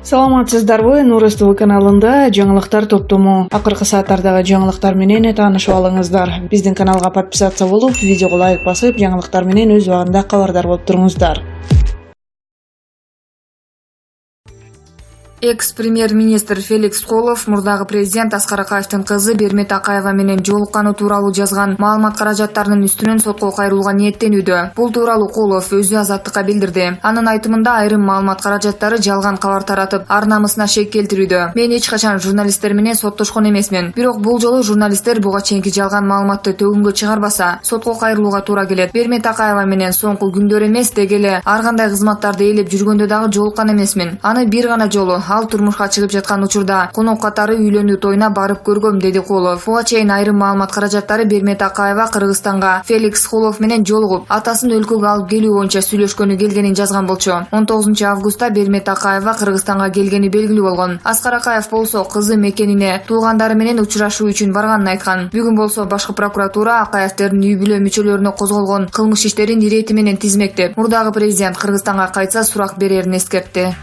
Саламатсыздарбы? Нурус ТВ каналында жаңылыктар топтому. Акыркы сааттардагы жаңылыктар менен таанышып алыңыздар. Биздин каналга подписация болуп, видеого лайк басып, жаңылыктар менен өз убагында кабардар болуп туруңуздар. Экс-премьер-министр Феликс Холов мурдагы президент Аскар Акаевдин кызы Бермет Акаева менен жолукканы тууралуу жазган маалымат каражаттарынын үстүнөн сотко кайрылууга ниеттенүүдө. Бул тууралуу Холов өзү Азаттыкка билдирди. Анын айтымында айрым маалымат каражаттары жалган кабар таратып, ар намысына шек келтирүүдө. Мен эч качан журналисттер менен соттошкон эмесмин. Бирок бул жолу журналисттер буга чейинки жалган маалыматты төгүнгө чыгарбаса, сотко кайрылууга туура келет. Бермет Акаева менен соңку күндөр эмес, деги эле ар кандай кызматтарды ээлеп жүргөндө дагы жолуккан эмесмин. Аны бир гана жолу ал турмушка чыгып жаткан учурда конок катары үйлөнүү тоюна барып көргөм, деди Холов. Буга чейин айрым маалымат каражаттары Бермет Акаева Кыргызстанга Феликс Холов менен жолугуп, атасын өлкөгө алып келүү боюнча сүйлөшкөнү келгенин жазган болчу. 19 августта Бермет Акаева Кыргызстанга келгени белгилүү болгон. Аскар Акаев болсо кызы мекенине туугандары менен учурашуу үчүн барганын айткан. Бүгүн болсо башкы прокуратура Акаевдердин үй бүлө мүчөлөрүнө козголгон кылмыш иштерин ирети менен тизмектеп, мурдагы президент Кыргызстанга кайтса сурак берерин эскертти.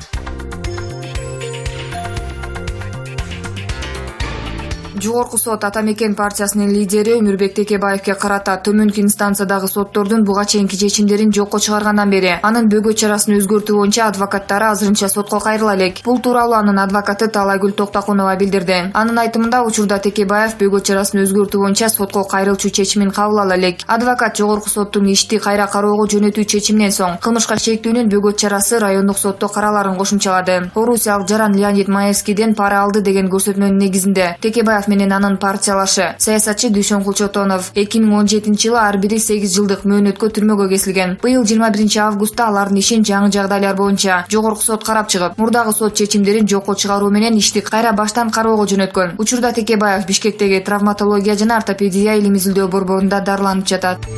Жогорку сот Ата Мекен партиясынын лидери Өмүрбек Текебаевге карата төмөнкү инстанциядагы соттордун буга чейинки чечимдерин жокко чыгаргандан бери анын бөгөт чарасын өзгөртүү боюнча адвокаттары азырынча сотко кайрыла элек. Бул тууралуу анын адвокаты Таалайгүл Токтокунова билдирди. Анын айтымында учурда Текебаев бөгөт чарасын өзгөртүү боюнча сотко кайрылчу чечимин кабыл ала элек. Адвокат жогорку соттун ишти кайра кароого жөнөтүү чечиминен соң кылмышка шектүүнүн бөгөт чарасы райондук сотто караларын кошумчалады. Орусиялык жаран Леонид Маевскийден пара алды деген көрсөтмөнүн негизинде Текебаев менен анын партиялашы саясатчы Дүйшөн Кулчотонов 2017-жылы ар бири 8 жылдык мөөнөткө түрмөгө кесилген. Быйыл 21 августта алардын ишин жаңы жагдайлар боюнча жогорку сот карап чыгып, мурдагы сот чечимдерин жокко чыгаруу менен ишти кайра баштан кароого жөнөткөн. Учурда Текебаев Бишкектеги травматология жана ортопедия илим изилдөө борборунда дарыланып жатат.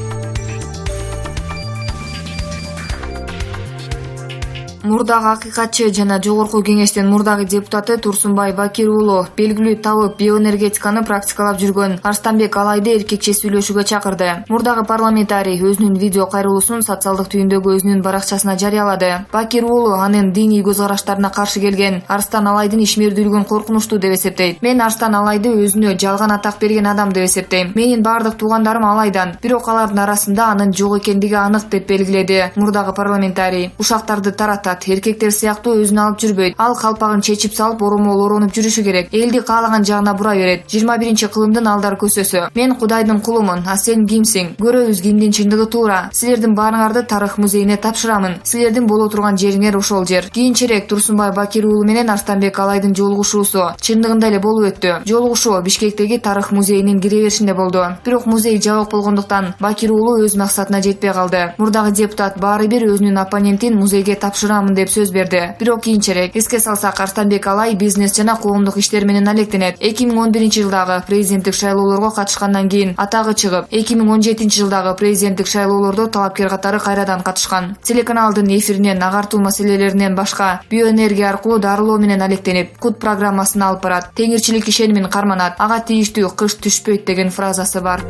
Мурдагы акыйкатчы жана жогорку кеңештин мурдагы депутаты Турсунбай Бакир уулу белгилүү табып биоэнергетиканы практикалап жүргөн Арстанбек Алайды эркекче сүйлөшүүгө чакырды. Мурдагы парламентарий өзүнүн видео кайрылуусун социалдык түйүндөгү өзүнүн баракчасына жарыялады. Бакир уулу анын диний көз караштарына каршы келген Арстан Алайдын ишмердүүлүгүн коркунучтуу деп эсептейт. Мен Арстан Алайды өзүнө жалган атак берген адам деп эсептейм. Менин бардык туугандарым Алайдан, бирок алардын арасында анын жок экендиги анык деп белгиледи мурдагы парламентарий. Ушактарды таратат, эркектер сыяктуу өзүн алып жүрбөйт. Ал калпагын чечип салып оромол оронуп жүрүшү керек. Элди каалаган жагына бура берет. 21-кылымдын алдар көсөсү. Мен Кудайдын кулумун, а сен кимсиң? Көрөбүз кимдин чындыгы туура. Силердин баарыңарды тарых музейине тапшырамын. Силердин боло турган жериңер ошол жер. Кийинчерээк Турсунбай Бакир уулу менен Арстанбек Алайдын жолугушуусу чындыгында эле болуп өттү. Жолугушуу Бишкектеги тарых музейинин кире беришинде болду. Бирок музей жабык болгондуктан Бакир уулу өз максатына жетпей калды. Мурдагы депутат баары бир өзүнүн оппонентин музейге тапшырамын деп сөз берди. Бирок кийинчерээк эске салсак, Арстанбек Алай бизнес жана коомдук иштер менен алектенет. 2011-жылдагы президенттик шайлоолорго катышкандан кийин атагы чыгып, 2017-жылдагы президенттик шайлоолордо талапкер катары кайрадан катышкан. Телеканалдын эфиринен агартуу маселелеринен башка биоэнергия аркылуу дарылоо менен алектенип, кут программасын алып барат. Теңирчилик ишенимин карманат. Ага тийиштүү кыш түшпөйт деген фразасы бар.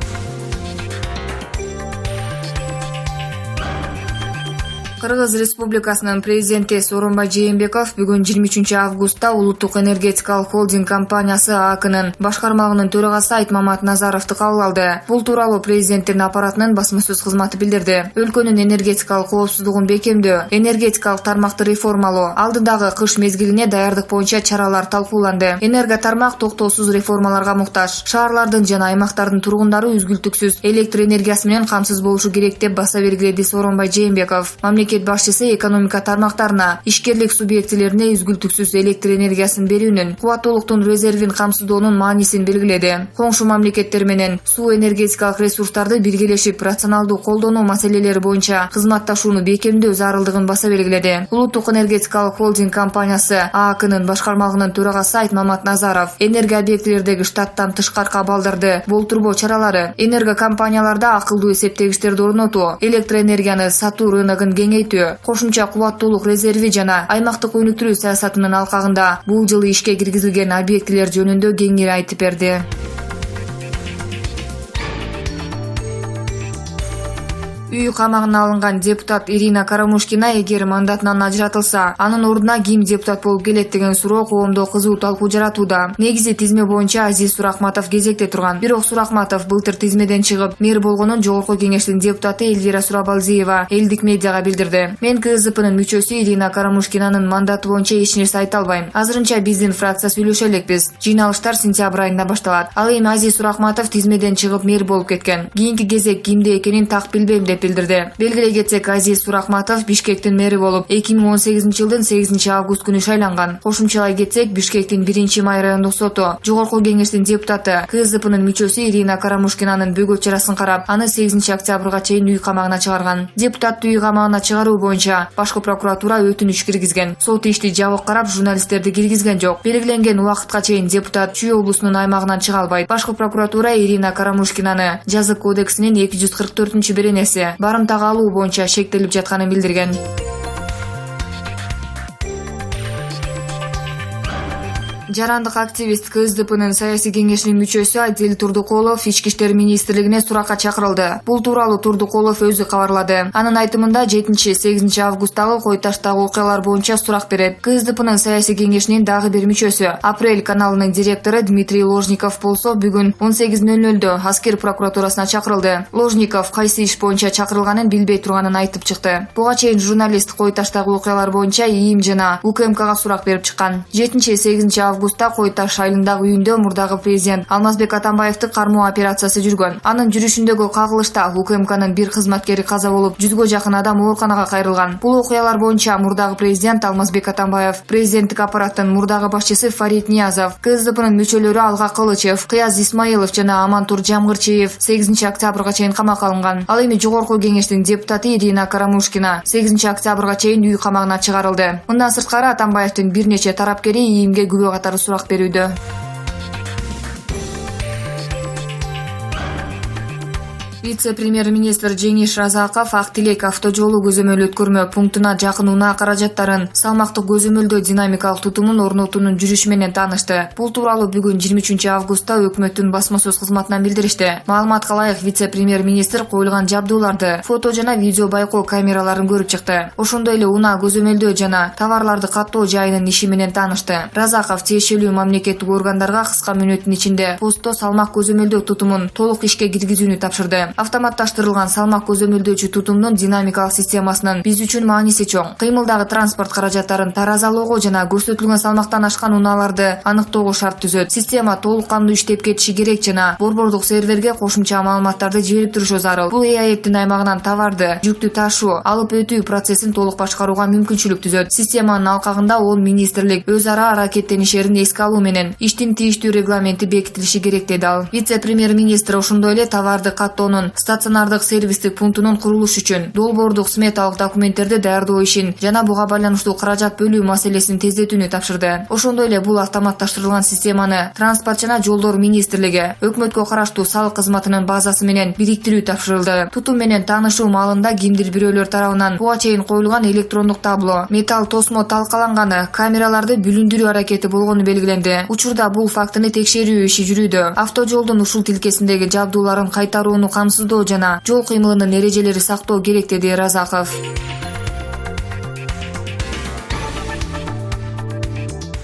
Кыргыз Республикасынын президенти Сооронбай Жээнбеков бүгүн 23 августта Улуттук энергетикалык холдинг компаниясы АКнын башкармалыгынын төрагасы Айтмамат Назаровду кабыл алды. Бул тууралуу президенттин аппаратынын басма сөз кызматы билдирди. Өлкөнүн энергетикалык коопсуздугун бекемдөө, энергетикалык тармакты реформалоо, алдындагы кыш мезгилине даярдык боюнча чаралар талкууланды. Энерго тармак токтоосуз реформаларга муктаж. Шаарлардын жана аймактардын тургундары үзгүлтүксүз электр энергиясы менен камсыз болушу керек деп баса белгиледи Сооронбай Жээнбеков. Мамлекет башчысы экономика тармактарына, ишкерлик субъектилерине үзгүлтүксүз электр энергиясын берүүнүн, кубаттуулуктун резервин камсыздоонун маанисин белгиледи. Коңшу мамлекеттер менен суу энергетикалык ресурстарды биргелешип рационалдуу колдонуу маселелери боюнча кызматташууну бекемдөө зарылдыгын баса белгиледи. Улуттук энергетикалык холдинг компаниясы АКнын башкармалыгынын төрагасы Айтмамат Назаров энергия объектилердеги штаттан тышкаркы абалдарды болтурбоо чаралары, энерго компанияларда акылдуу эсептегичтерди орнотуу, электр энергияны сатуу рыногун кеңейтүү, кошумча кубаттуулук резерви жана аймактык өнүктүрүү саясатынын алкагында бул жылы ишке киргизилген объектилер жөнүндө кеңири айтып берди. Үй камагына алынган депутат Ирина Карамушкина эгер мандатынан ажыратылса, анын ордуна ким депутат болуп келет деген суроо коомдо кызуу талкуу жаратууда. Негизи тизме боюнча Азиз Сурахматов кезекте турган. Бирок Сурахматов былтыр тизмеден чыгып, мэр болгонун Жогорку Кеңештин депутаты Элвира Сурабалзиева элдик медиага билдирди. Мен КСДПнын мүчөсү Ирина Карамушкинанын мандаты боюнча эч нерсе айта албайм. Азырынча биздин фракция сүйлөшө элекпиз. Жыйналыштар сентябрь айында башталат. Ал эми Азиз Сурахматов тизмеден чыгып мэр болуп кеткен. Кийинки кезек кимде экенин так билбейм деп билдирди. Белгилей кетсек, Азиз Сурахматов Бишкектин мэри болуп 2018-жылдын 8-август күнү шайланган. Кошумчалай кетсек, Бишкектин 1-май райондук соту Жогорку Кеңештин депутаты КСДПнын мүчөсү Ирина Карамушкинанын бөгөт чарасын карап, аны 8-октябрга чейин үй камагына чыгарган. Депутатты үй камагына чыгаруу боюнча башкы прокуратура өтүнүч киргизген. Сот ишти жабык карап, журналисттерди киргизген жок. Белгиленген убакытка чейин депутат Чүй облусунун аймагынан чыга албайт. Башкы прокуратура Ирина Карамушкинаны Жазык кодексинин 244-беренеси барымтага алуу боюнча шектелип жатканын билдирген. Жарандык активист КСДПнын саясий кеңешинин мүчөсү Адил Турдукулов Ички иштер министрлигине суракка чакырылды. Бул тууралуу Турдукулов өзү кабарлады. Анын айтымында 7-8 августтагы Кой Таштагы окуялар боюнча сурак берет. КСДПнын саясий кеңешинин дагы бир мүчөсү Апрель каналынын директору Дмитрий Ложников болсо бүгүн 18:00 аскер прокуратурасына чакырылды. Ложников кайсы иш боюнча чакырылганын билбей турганын айтып чыкты. Буга чейин журналист Кой Таштагы окуялар боюнча ИИМ жана УКМКга сурак берип чыккан. 7-8 августта Кой Таш айылындагы үйүндө мурдагы президент Алмазбек Атамбаевди кармоо операциясы жүргөн. Анын жүрүшүндөгү кагылышта УКМКнын бир кызматкери каза болуп, 100гө жакын адам ооруканага кайрылган. Бул окуялар боюнча мурдагы президент Алмазбек Атамбаев, президенттик аппараттын мурдагы башчысы Фарид Ниязов, КСДПнын мүчөлөрү Алга Кылычев, Кыяз Исмаилов жана Амантур Жамгырчиев 8-октябрга чейин камакка алынган. Ал эми Жогорку Кеңештин депутаты Ирина Карамушкина 8-октябрга чейин үй камагына чыгарылды. Мындан сырткары Атамбаевдин бир нече тарапкери ИИМге күбө катары сурак берүүдө. Вице-премьер-министр Жеңиш Разаков Ак Тилек автожолу көзөмөл өткөрмө пунктуна жакын унаа каражаттарын салмактык көзөмөлдөө динамикалык тутумун орнотуунун жүрүшү менен таанышты. Бул тууралуу бүгүн 23 августта өкмөттүн басма сөз кызматынан билдиришти. Маалыматка ылайык, вице-премьер-министр коюлган жабдууларды, фото жана видео байкоо камераларын көрүп чыкты. Ошондой эле унаа көзөмөлдөө жана товарларды каттоо жайынын иши менен таанышты. Разаков тиешелүү мамлекеттик органдарга кыска мүнөттүн ичинде постто салмак көзөмөлдөө тутумун толук ишке киргизүүнү тапшырды. Автоматташтырылган салмак көзөмөлдөөчү тутумдун динамикалык системасынын биз үчүн мааниси чоң. Кыймылдагы транспорт каражаттарын таразалоого жана көрсөтүлгөн салмактан ашкан унааларды аныктоого шарт түзөт. Система толук кандуу иштеп кетиши керек жана борбордук серверге кошумча маалыматтарды жиберип турушу зарыл. Бул ЭАЭптин аймагынан товарды, жүктү ташуу, алып өтүү процессин толук башкарууга мүмкүнчүлүк түзөт. Системанын алкагында ол министрлик өз ара аракеттеништерин эске алуу менен иштин тийиштүү регламенти бекитилиши керек деди ал. Вице-премьер-министр ошондой эле товарды каттоонун стационардык сервистик пунктунун курулушу үчүн долбоордук сметалык документтерди даярдоо ишин жана буга байланыштуу каражат бөлүү маселесин тездетүүнү тапшырды. Ошондой эле бул автоматташтырылган системаны транспорт жана жолдор министрлиги өкмөткө караштуу салык кызматынын базасы менен бириктирүү тапшырылды. Тутум менен таанышуу маалында кимдир бирөөлөр тарабынан буга чейин коюлган электрондук табло, металл тосмо талкаланганы, камераларды бүлүндүрүү аракети болгону белгиленди. Учурда бул фактыны текшерүү иши жүрүүдө. Автожолдун ушул тилкесиндеги жабдууларын кайтарууну камсыздоо жана жол кыймылынын эрежелери сактоо керек деди Разаков.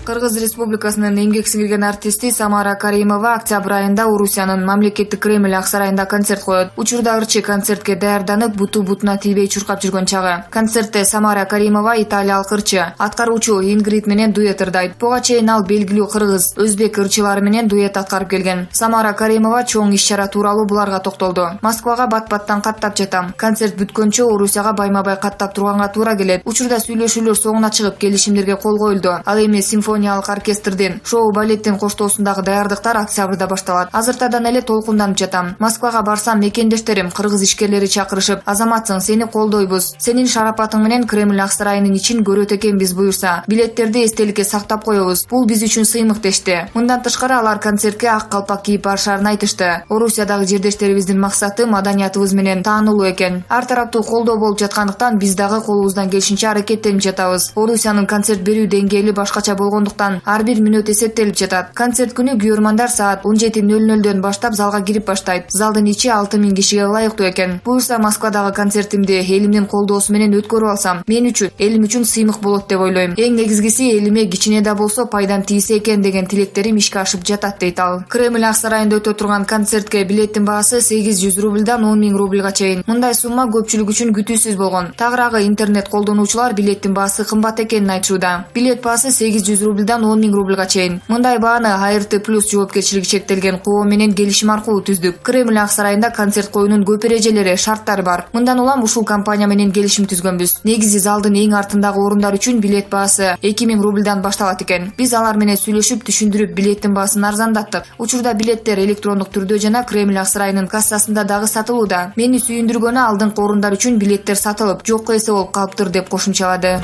Кыргыз Республикасынын эмгек сиңирген артисти Самара Каримова октябрь айында Орусиянын мамлекеттик Кремль ак сарайында концерт коет. Учурда ырчы концертке даярданып, буту-бутуна тийбей чуркап жүргөн чагы. Концертте Самара Каримова италиялык ырчы, аткаруучу Ингрид менен дуэт ырдайт. Буга чейин ал белгилүү кыргыз, өзбек ырчылары менен дуэт аткарып келген. Самара Каримова чоң иш-чара тууралуу буларга токтолду. Москвага бат-баттан каттап жатам. Концерт бүткөнчө Орусияга байма-бай каттап турганга туура келет. Учурда сүйлөшүүлөр соңуна чыгып келишимдерге кол коюлду. Ал эми симфониялык оркестрдин шоу балеттин коштоосундагы даярдыктар октябрда башталат. Азыртадан эле толкунданып жатам. Москвага барсам мекендештерим, кыргыз ишкерлери чакырышып, азаматсың, сени колдойбуз. Сенин шарапатың менен Кремль ак сарайынын ичин көрөт экенбиз буюрса, билеттерди эстеликке сактап коебуз. Бул биз үчүн сыймык дешти. Мындан тышкары алар концертке ак калпак кийип барышарын айтышты. Орусиядагы жердештерибиздин максаты маданиятыбыз менен таанылуу экен. Ар тараптуу колдоо болуп жаткандыктан биз дагы колубуздан келишинче аракеттенип жатабыз. Орусиянын концерт берүү деңгээли башкача болгондуктан ошондуктан ар бир мүнөт эсептелип жатат. Концерт күнү күйөрмандар саат 17:00 баштап залга кирип баштайт. Залдын ичи 6000 кишиге ылайыктуу экен. Буюрса Москвадагы концертимди элимдин колдоосу менен өткөрүп алсам, мен үчүн, элим үчүн сыймык болот деп ойлойм. Эң негизгиси элиме кичине да болсо пайдам тийсе экен деген тилектерим ишке ашып жатат дейт ал. Кремль ак сарайында өтө турган концертке билеттин баасы 800 рубльдан 10 000 рубльга чейин. Мындай сумма көпчүлүк үчүн күтүүсүз болгон. Тагыраагы интернет колдонуучулар билеттин баасы кымбат экенин айтышууда. Билет баасы 800 рубльдан 10 000 рубльга чейин. Мындай бааны АРТ+ жоопкерчилиги чектелген коо менен келишим аркылуу түздүк. Кремль ак сарайында концерт коюунун көп эрежелери, шарттары бар. Мындан улам ушул компания менен келишим түзгөнбүз. Негизи залдын эң артындагы орундар үчүн билет баасы 2000 рубльдан башталат экен. Биз алар менен сүйлөшүп, түшүндүрүп билеттин баасын арзандаттык. Учурда билеттер электрондук түрдө жана Кремль ак сарайынын кассасында дагы сатылууда. Мени сүйүндүргөнү алдыңкы орундар үчүн билеттер сатылып, жокко эсе болуп калыптыр деп кошумчалады.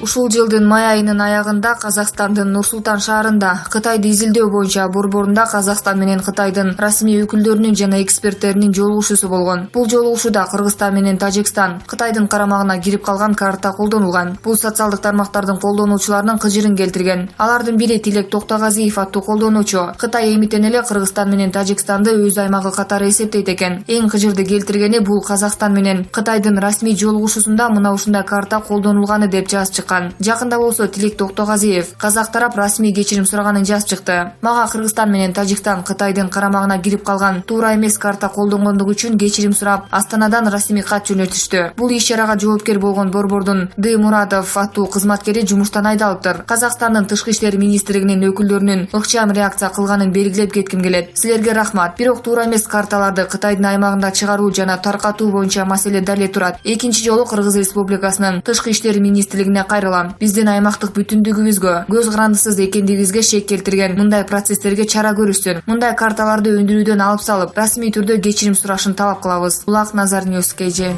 Ушул жылдын май айынын аягында Казакстандын Нур-Султан шаарында Кытайды изилдөө боюнча борборунда Казакстан менен Кытайдын расмий өкүлдөрүнүн жана эксперттеринин жолугушуусу болгон. Бул жолугушууда Кыргызстан менен Тажикстан Кытайдын карамагына кирип калган карта колдонулган. Бул социалдык тармактардын колдонуучуларынын кыжырын келтирген. Алардын бири Тилек Токтогазиев аттуу колдонуучу. Кытай эмитен эле Кыргызстан менен Тажикстанды өз аймагы катары эсептейт экен. Эң кыжырды келтиргени бул Казакстан менен Кытайдын расмий жолугушуусунда мына ушундай карта колдонулганы деп жазып чыккан. Жакында болсо Тилек Токтогазиев казак тарап расмий кечирим сураганын жазып чыкты. Мага Кыргызстан менен Тажикстан Кытайдын карамагына кирип калган туура эмес карта колдонгондугу үчүн кечирим сурап, Астанадан расмий кат жөнөтүштү. Бул иш-чарага жоопкер болгон борбордун Д. Мурадов аттуу кызматкери жумуштан айдалыптыр. Казакстандын Тышкы иштер министрлигинин өкүлдөрүнүн ыкчам реакция кылганын белгилеп кетким келет. Силерге рахмат. Бирок туура эмес карталарды Кытайдын аймагында чыгаруу жана таркатуу боюнча маселе дале турат. Экинчи жолу Кыргыз Республикасынын Тышкы иштер министрлигине кайрылам. Биздин аймактык бүтүндүгүбүзгө, көз карандысыз экендигибизге шек келтирген мындай процесстерге чара көрүшсүн. Мындай карталарды өндүрүүдөн алып салып, расмий түрдө кечирим сурашын талап кылабыз. Улак Назар Ньюс KG.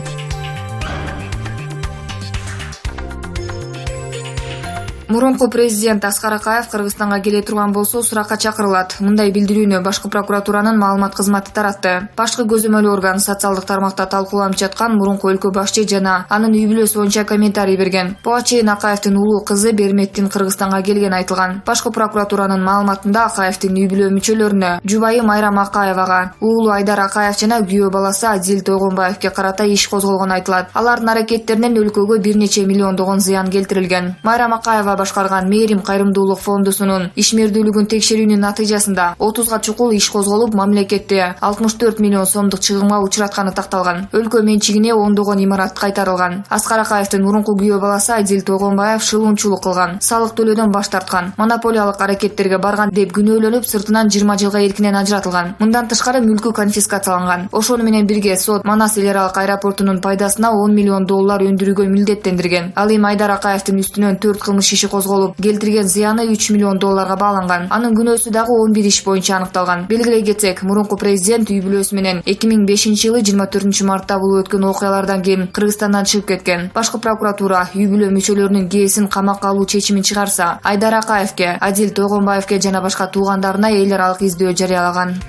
Мурунку президент Аскар Акаев Кыргызстанга келе турган болсо суракка чакырылат. Мындай билдирүүнү Башкы прокуратуранын маалымат кызматы таратты. Башкы көзөмөл орган социалдык тармакта талкууланып жаткан мурунку өлкө башчы жана анын үй бүлөсү боюнча комментарий берген. Буга чейин Акаевдин улуу кызы Берметтин Кыргызстанга келгени айтылган. Башкы прокуратуранын маалыматында Акаевдин үй бүлө мүчөлөрүнө, жубайы Майрам Акаевага, уулу Айдар Акаев жана күйөө баласы Адил Тойгонбаевге карата иш козголгон айтылат. Алардын аракеттеринен өлкөгө бир нече миллиондогон зыян келтирилген. Майрам Акаева башкарган Мээрим кайрымдуулук фондусунун ишмердүүлүгүн текшерүүнүн натыйжасында 30га чукул иш козголуп, мамлекетти 64 миллион сомдук чыгымга учуратканы такталган. Өлкө менчигине ондогон имарат кайтарылган. Аскар Акаевдин мурунку күйөө баласы Адил Тойгонбаев шылуунчулук кылган, салык төлөөдөн баш тарткан, монополиялык аракеттерге барган деп күнөөлөнүп, сыртынан 20 жылга эркинен ажыратылган. Мындан тышкары мүлкү конфискацияланган. Ошону менен бирге сот Манас эл аралык аэропортунун пайдасына 10 миллион доллар өндүрүүгө милдеттендирген. Ал эми Айдар Акаевдин үстүнөн 4 кылмыш иши козголуп, келтирген зыяны 3 миллион долларга бааланган. Анын күнөөсү дагы 11 иш боюнча аныкталган. Белгилей кетсек, мурунку президент үй бүлөсү менен 2005-жылы 24 мартта болуп өткөн окуялардан кийин Кыргызстандан чыгып кеткен. Башкы прокуратура үй бүлө мүчөлөрүнүн кээсин камакка алуу чечимин чыгарса, Айдар Акаевге, Адил Тойгонбаевге жана башка туугандарына эл аралык издөө жарыялаган.